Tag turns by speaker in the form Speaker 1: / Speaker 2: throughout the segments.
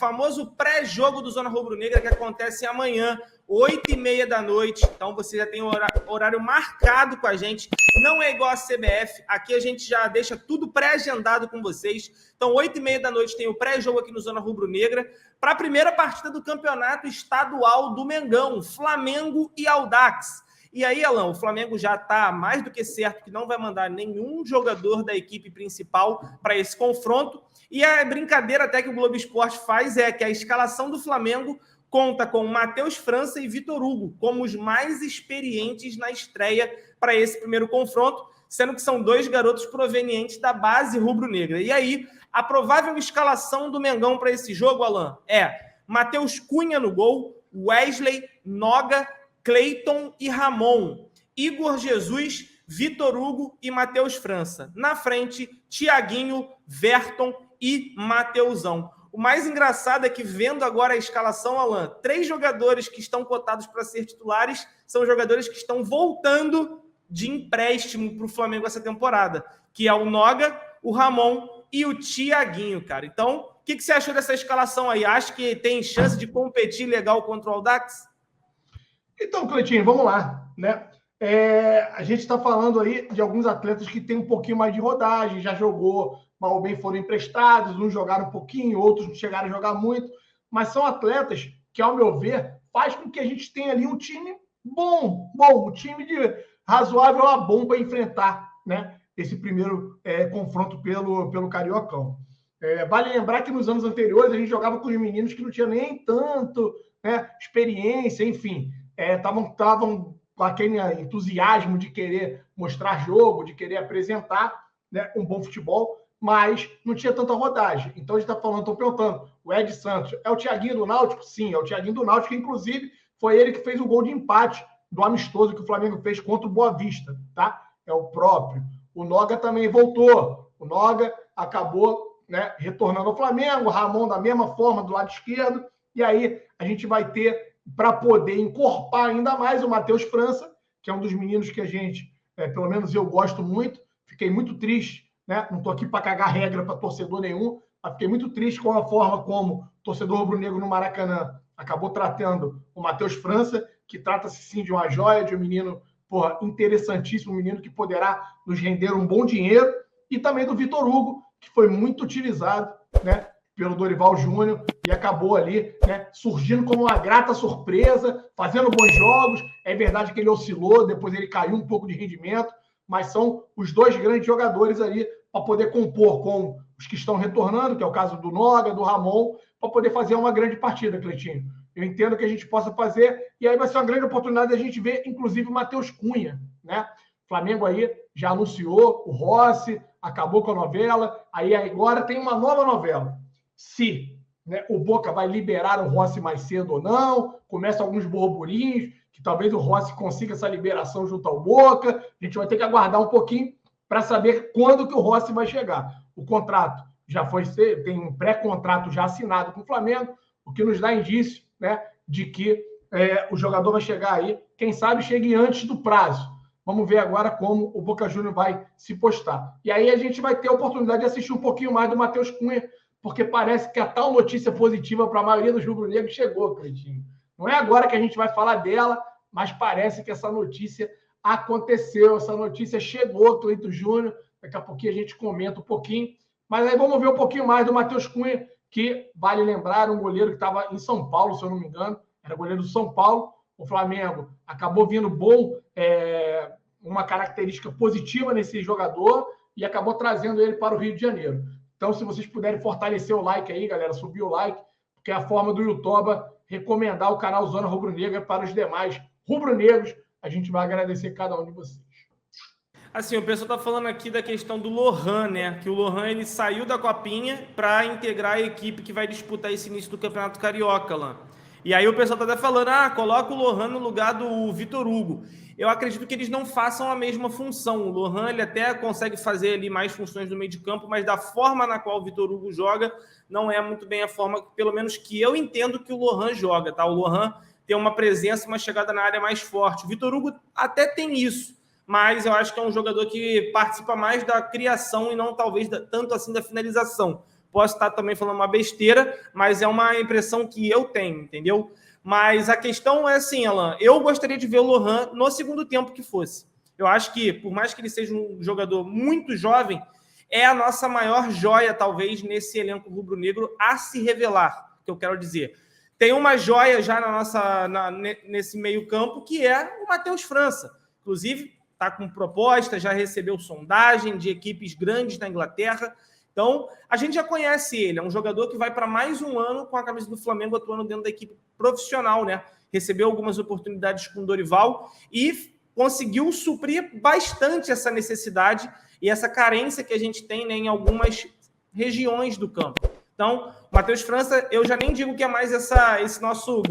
Speaker 1: famoso pré-jogo do Zona Rubro-Negra, que acontece amanhã, 8h30 da noite. Então você já tem horário marcado com a gente. Não é igual a CBF. Aqui a gente já deixa tudo pré-agendado com vocês. Então 8h30 da noite tem o pré-jogo aqui no Zona Rubro-Negra para a primeira partida do campeonato estadual do Mengão, Flamengo e Audax. E aí, Alan, o Flamengo já está mais do que certo que não vai mandar nenhum jogador da equipe principal para esse confronto. E a brincadeira até que o Globo Esporte faz é que a escalação do Flamengo conta com Matheus França e Vitor Hugo como os mais experientes na estreia para esse primeiro confronto, sendo que são dois garotos provenientes da base rubro-negra. E aí, a provável escalação do Mengão para esse jogo, Alan, é Matheus Cunha no gol, Wesley, Noga, Cleiton e Ramon, Igor Jesus, Vitor Hugo e Matheus França. Na frente, Thiaguinho, Verton e Mateusão. O mais engraçado é que, vendo agora a escalação, Alan, 3 jogadores que estão cotados para ser titulares são jogadores que estão voltando de empréstimo para o Flamengo essa temporada, que é o Noga, o Ramon e o Thiaguinho, cara. Então, o que você achou dessa escalação aí? Acha que tem chance de competir legal contra o Audax?
Speaker 2: Então, Cleitinho, vamos lá, né? A gente está falando aí de alguns atletas que têm um pouquinho mais de rodagem, já jogou, mal ou bem foram emprestados, uns jogaram um pouquinho, outros não chegaram a jogar muito, mas são atletas que, ao meu ver, faz com que a gente tenha ali um time bom, um time de razoável a bom para enfrentar, né, esse primeiro confronto pelo Cariocão. Vale lembrar que nos anos anteriores a gente jogava com os meninos que não tinham nem tanto, né, experiência, enfim, estavam com aquele entusiasmo de querer mostrar jogo, de querer apresentar, né, um bom futebol, mas não tinha tanta rodagem. Então a gente está falando, estou perguntando, o Ed Santos é o Thiaguinho do Náutico? Sim, é o Thiaguinho do Náutico, que inclusive foi ele que fez o gol de empate do amistoso que o Flamengo fez contra o Boa Vista, tá? É o próprio. O Noga também voltou. O Noga acabou, né, retornando ao Flamengo, o Ramon da mesma forma do lado esquerdo, e aí a gente vai ter, para poder encorpar ainda mais, o Matheus França, que é um dos meninos que a gente, pelo menos eu gosto muito. Fiquei muito triste, né? Não estou aqui para cagar regra para torcedor nenhum, mas fiquei muito triste com a forma como o torcedor rubro-negro no Maracanã acabou tratando o Matheus França, que trata-se sim de uma joia, de um menino, porra, interessantíssimo, um menino que poderá nos render um bom dinheiro, e também do Vitor Hugo, que foi muito utilizado, né, pelo Dorival Júnior, e acabou ali, né, surgindo como uma grata surpresa, fazendo bons jogos. É verdade que ele oscilou, depois ele caiu um pouco de rendimento, mas são os dois grandes jogadores ali para poder compor com os que estão retornando, que é o caso do Noga, do Ramon, para poder fazer uma grande partida, Cleitinho. Eu entendo que a gente possa fazer, e aí vai ser uma grande oportunidade de a gente ver, inclusive, o Matheus Cunha, né? O Flamengo aí já anunciou o Rossi, acabou com a novela, aí agora tem uma nova novela. Se, né, o Boca vai liberar o Rossi mais cedo ou não, começam alguns burburinhos, que talvez o Rossi consiga essa liberação junto ao Boca. A gente vai ter que aguardar um pouquinho para saber quando que o Rossi vai chegar. O contrato já foi, tem um pré-contrato já assinado com o Flamengo, o que nos dá indício, né, de que o jogador vai chegar aí, quem sabe chegue antes do prazo. Vamos ver agora como o Boca Juniors vai se postar. E aí a gente vai ter a oportunidade de assistir um pouquinho mais do Matheus Cunha, porque parece que a tal notícia positiva para a maioria dos rubro-negros chegou, Cleitinho. Não é agora que a gente vai falar dela, mas parece que essa notícia aconteceu, essa notícia chegou, Cleiton Júnior. Daqui a pouquinho a gente comenta um pouquinho. Mas aí vamos ver um pouquinho mais do Matheus Cunha, que, vale lembrar, um goleiro que estava em São Paulo, se eu não me engano, era goleiro do São Paulo. O Flamengo acabou vindo bom, uma característica positiva nesse jogador, e acabou trazendo ele para o Rio de Janeiro. Então, se vocês puderem fortalecer o like aí, galera, subir o like, porque é a forma do YouTube recomendar o canal Zona Rubro-Negra para os demais rubro-negros. A gente vai agradecer cada um de vocês.
Speaker 1: Assim, o pessoal está falando aqui da questão do Lohan, né? Que o Lohan, ele saiu da Copinha para integrar a equipe que vai disputar esse início do Campeonato Carioca lá. E aí o pessoal está até falando, coloca o Lohan no lugar do Vitor Hugo. Eu acredito que eles não façam a mesma função. O Lohan, ele até consegue fazer ali mais funções no meio de campo, mas da forma na qual o Vitor Hugo joga, não é muito bem a forma, pelo menos que eu entendo que o Lohan joga, tá? O Lohan tem uma presença, uma chegada na área mais forte. O Vitor Hugo até tem isso, mas eu acho que é um jogador que participa mais da criação e não talvez tanto assim da finalização. Posso estar também falando uma besteira, mas é uma impressão que eu tenho, entendeu? Mas a questão é assim, Alan, eu gostaria de ver o Lohan no segundo tempo que fosse. Eu acho que, por mais que ele seja um jogador muito jovem, é a nossa maior joia, talvez, nesse elenco rubro-negro a se revelar, que eu quero dizer. Tem uma joia já nesse meio-campo, que é o Matheus França. Inclusive, está com proposta, já recebeu sondagem de equipes grandes na Inglaterra. Então, a gente já conhece ele. É um jogador que vai para mais um ano com a camisa do Flamengo atuando dentro da equipe profissional, né? Recebeu algumas oportunidades com o Dorival e conseguiu suprir bastante essa necessidade e essa carência que a gente tem, né, em algumas regiões do campo. Então, o Matheus França, eu já nem digo que é mais esse nosso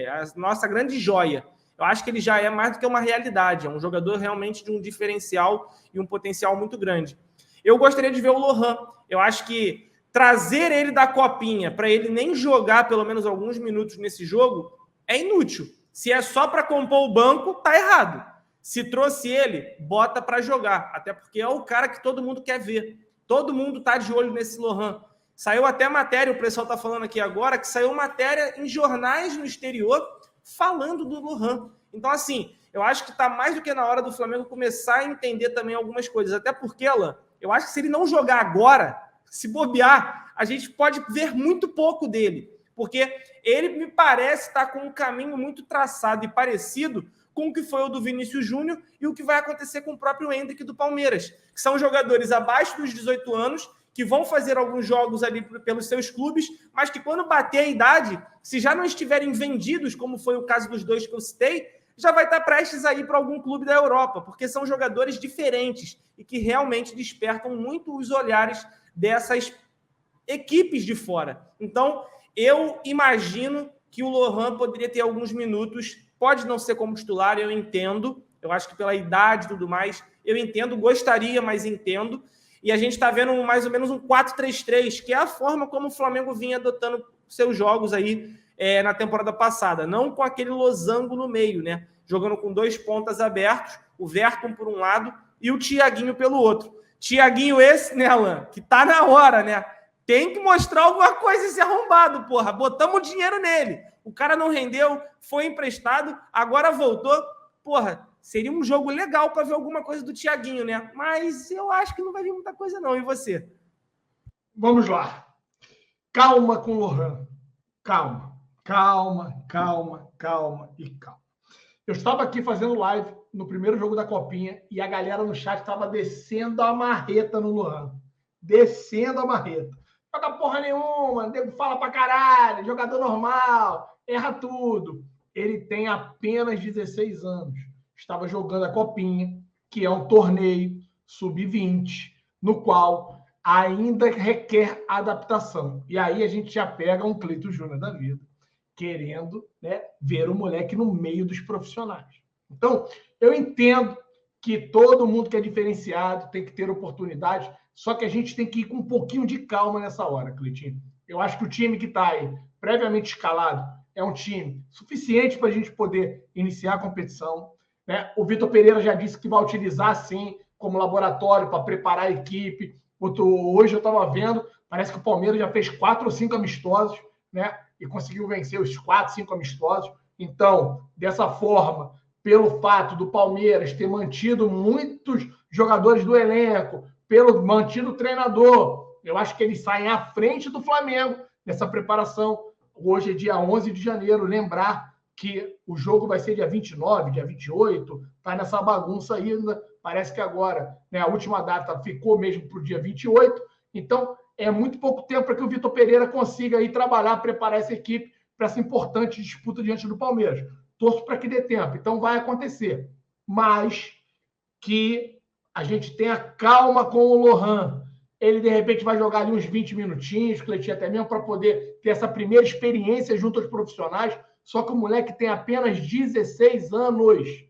Speaker 1: a nossa grande joia. Eu acho que ele já é mais do que uma realidade. É um jogador realmente de um diferencial e um potencial muito grande. Eu gostaria de ver o Lohan. Eu acho que trazer ele da copinha para ele nem jogar pelo menos alguns minutos nesse jogo é inútil. Se é só para compor o banco, tá errado. Se trouxe ele, bota para jogar. Até porque é o cara que todo mundo quer ver. Todo mundo tá de olho nesse Lohan. Saiu até matéria, o pessoal tá falando aqui agora, que saiu matéria em jornais no exterior falando do Lohan. Então, assim, eu acho que tá mais do que na hora do Flamengo começar a entender também algumas coisas. Até porque, Alan, eu acho que se ele não jogar agora, se bobear, a gente pode ver muito pouco dele. Porque ele me parece estar com um caminho muito traçado e parecido com o que foi o do Vinícius Júnior e o que vai acontecer com o próprio Endrick do Palmeiras, que são jogadores abaixo dos 18 anos, que vão fazer alguns jogos ali pelos seus clubes, mas que quando bater a idade, se já não estiverem vendidos, como foi o caso dos dois que eu citei, já vai estar prestes a ir para algum clube da Europa, porque são jogadores diferentes e que realmente despertam muito os olhares dessas equipes de fora. Então, eu imagino que o Lohan poderia ter alguns minutos, pode não ser como titular, eu entendo, eu acho que pela idade e tudo mais, eu entendo, gostaria, mas entendo, e a gente está vendo mais ou menos um 4-3-3, que é a forma como o Flamengo vinha adotando seus jogos aí na temporada passada, não com aquele losango no meio, né? Jogando com dois pontas abertos, o Verton por um lado e o Thiaguinho pelo outro. Thiaguinho esse, né, Alan, que tá na hora, né? Tem que mostrar alguma coisa esse arrombado, porra. Botamos dinheiro nele. O cara não rendeu, foi emprestado, agora voltou. Porra, seria um jogo legal para ver alguma coisa do Thiaguinho, né? Mas eu acho que não vai vir muita coisa não. E você?
Speaker 2: Vamos lá. Calma com o Lohan. Calma, calma, calma, calma e calma. Eu estava aqui fazendo live no primeiro jogo da Copinha e a galera no chat estava descendo a marreta no Lohan. Descendo a marreta. Joga porra nenhuma, nego fala pra caralho, jogador normal, erra tudo. Ele tem apenas 16 anos. Estava jogando a Copinha, que é um torneio sub-20, no qual ainda requer adaptação. E aí a gente já pega um Cleito Júnior da vida, querendo, né, ver o moleque no meio dos profissionais. Então, eu entendo que todo mundo que é diferenciado tem que ter oportunidade, só que a gente tem que ir com um pouquinho de calma nessa hora, Cleitinho. Eu acho que o time que está aí, previamente escalado, é um time suficiente para a gente poder iniciar a competição, né? O Vitor Pereira já disse que vai utilizar, sim, como laboratório para preparar a equipe. Hoje eu estava vendo, parece que o Palmeiras já fez 4 ou 5 amistosos, né? E conseguiu vencer os 4, 5 amistosos. Então, dessa forma, pelo fato do Palmeiras ter mantido muitos jogadores do elenco, pelo mantido treinador, eu acho que eles saem à frente do Flamengo nessa preparação. Hoje é dia 11 de janeiro, lembrar que o jogo vai ser dia 29, dia 28, tá nessa bagunça ainda, parece que agora, né, a última data ficou mesmo para o dia 28, então é muito pouco tempo para que o Vitor Pereira consiga aí trabalhar, preparar essa equipe para essa importante disputa diante do Palmeiras. Torço para que dê tempo, então vai acontecer, mas que a gente tenha calma com o Lohan. Ele, de repente, vai jogar ali uns 20 minutinhos, Cleitinho, até mesmo para poder ter essa primeira experiência junto aos profissionais. Só que o moleque tem apenas 16 anos.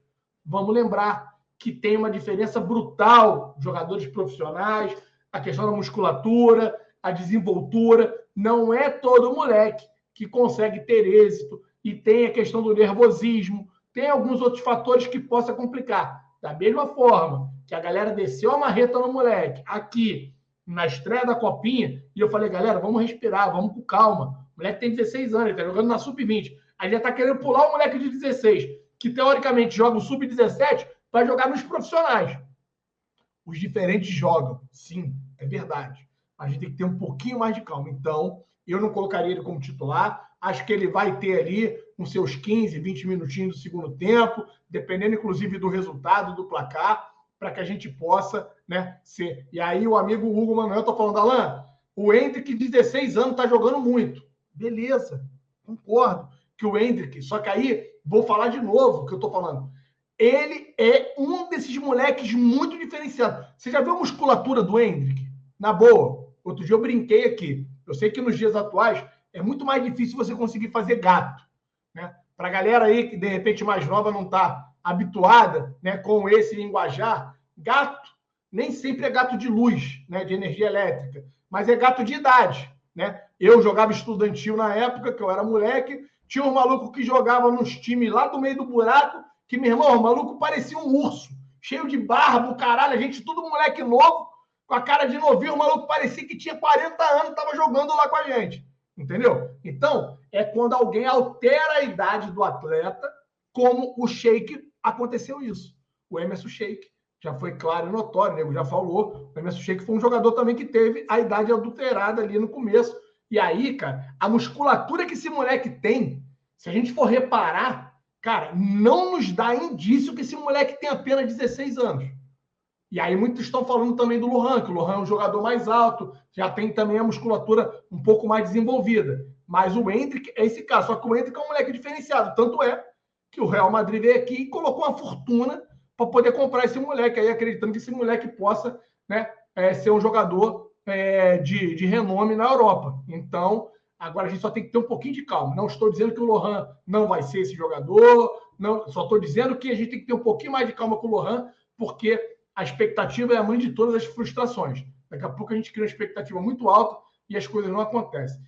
Speaker 2: Vamos lembrar que tem uma diferença brutal. Jogadores profissionais, a questão da musculatura, a desenvoltura. Não é todo moleque que consegue ter êxito. E tem a questão do nervosismo. Tem alguns outros fatores que possam complicar. Da mesma forma que a galera desceu a marreta no moleque aqui na estreia da Copinha, e eu falei, galera, vamos respirar, vamos com calma. O moleque tem 16 anos, ele tá jogando na Sub-20. Aí já tá querendo pular o moleque de 16, que teoricamente joga o Sub-17, vai jogar nos profissionais. Os diferentes jogam, sim, é verdade. A gente tem que ter um pouquinho mais de calma. Então, eu não colocaria ele como titular. Acho que ele vai ter ali uns seus 15, 20 minutinhos do segundo tempo, dependendo, inclusive, do resultado, do placar, para que a gente possa, né, ser. E aí o amigo Hugo Manuel está falando, Alan, o Hendrick, 16 anos, está jogando muito. Beleza, concordo que o Hendrick, só que aí, vou falar de novo o que eu estou falando. Ele é um desses moleques muito diferenciado. Você já viu a musculatura do Hendrick? Na boa. Outro dia eu brinquei aqui. Eu sei que nos dias atuais é muito mais difícil você conseguir fazer gato, né? Para a galera aí que, de repente, mais nova não está habituada, né, com esse linguajar, gato nem sempre é gato de luz, né, de energia elétrica, mas é gato de idade, né? Eu jogava estudantil na época, que eu era moleque, tinha um maluco que jogava nos times lá do meio do buraco, que, meu irmão, o maluco parecia um urso, cheio de barba, o caralho, a gente tudo moleque novo, com a cara de novinho, o maluco parecia que tinha 40 anos, estava jogando lá com a gente, entendeu? Então, é quando alguém altera a idade do atleta, como o Sheik aconteceu isso. O Emerson Sheik já foi claro e notório, o nego já falou, o Emerson Sheik foi um jogador também que teve a idade adulterada ali no começo, e aí, cara, a musculatura que esse moleque tem, se a gente for reparar, cara, não nos dá indício que esse moleque tem apenas 16 anos. E aí muitos estão falando também do Lohan, que o Lohan é um jogador mais alto, já tem também a musculatura um pouco mais desenvolvida. Mas o Hendrick é esse caso, só que o Hendrick é um moleque diferenciado. Tanto é que o Real Madrid veio aqui e colocou uma fortuna para poder comprar esse moleque, aí acreditando que esse moleque possa, né, ser um jogador de renome na Europa. Então, agora a gente só tem que ter um pouquinho de calma. Não estou dizendo que o Lohan não vai ser esse jogador, não, só estou dizendo que a gente tem que ter um pouquinho mais de calma com o Lohan, porque a expectativa é a mãe de todas as frustrações. Daqui a pouco a gente cria uma expectativa muito alta e as coisas não acontecem.